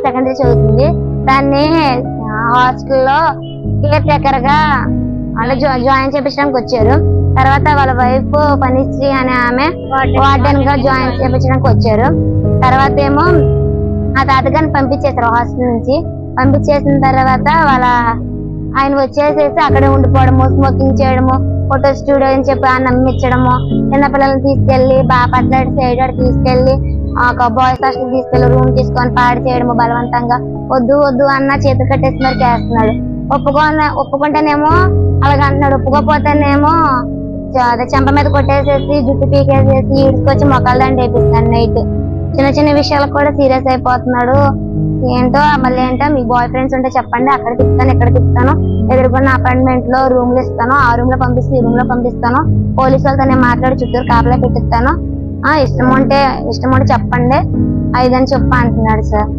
Secondary చదువుతుంది. దాన్ని హాస్టల్లో కేర్ టేకర్ గా అంటే జాయిన్ చేయించడానికి వచ్చారు. తర్వాత వాళ్ళ వైఫ్ పనిశ్రీ అనే ఆమె వార్డెన్ గా జాయిన్ చేయించడానికి వచ్చారు. తర్వాత ఏమో ఆ తాతగారిని పంపించేశారు హాస్టల్ నుంచి. పంపించేసిన తర్వాత ఆయన వచ్చేసేసి అక్కడే ఉండిపోవడము, స్మోకింగ్ చేయడము, ఫోటో స్టూడియో అని చెప్పి నమ్మించడము, చిన్న పిల్లల్ని తీసుకెళ్లి బాపట్ల సైడ్ తీసుకెళ్లి ఒక బాయ్స్ హాస్టల్ తీసుకెళ్లి రూమ్ తీసుకొని పాడు చేయడము, బలవంతంగా వద్దు వద్దు అన్న చేతులు కట్టేసి మరి చేస్తున్నాడు. ఒప్పుకుంటేనేమో అలాగ అంటున్నాడు, ఒప్పుకోపోతేనేమో చెంప మీద కొట్టేసేసి జుట్టు పీకేసేసి ఈడ్చుకొచ్చి మొక్కలదండి వేపిస్తాడు. నైట్ చిన్న చిన్న విషయాలకు కూడా సీరియస్ అయిపోతున్నాడు. ఏంటో మళ్ళీ ఏంటో మీ బాయ్ ఫ్రెండ్స్ ఉంటే చెప్పండి, అక్కడ తిప్పుతాను ఇక్కడ తిప్పుతాను, ఎదుర్కొన్న అపార్ట్మెంట్ లో రూమ్లు ఇస్తాను, ఆ రూమ్ లో పంపిస్తే ఈ రూమ్ లో పంపిస్తాను, పోలీసు వాళ్ళతో నేను మాట్లాడి చుట్టూరు కాపలా పెట్టిస్తాను, ఇష్టం ఉంటే చెప్పండి, 5 అని చెప్పి అంటున్నాడు సార్.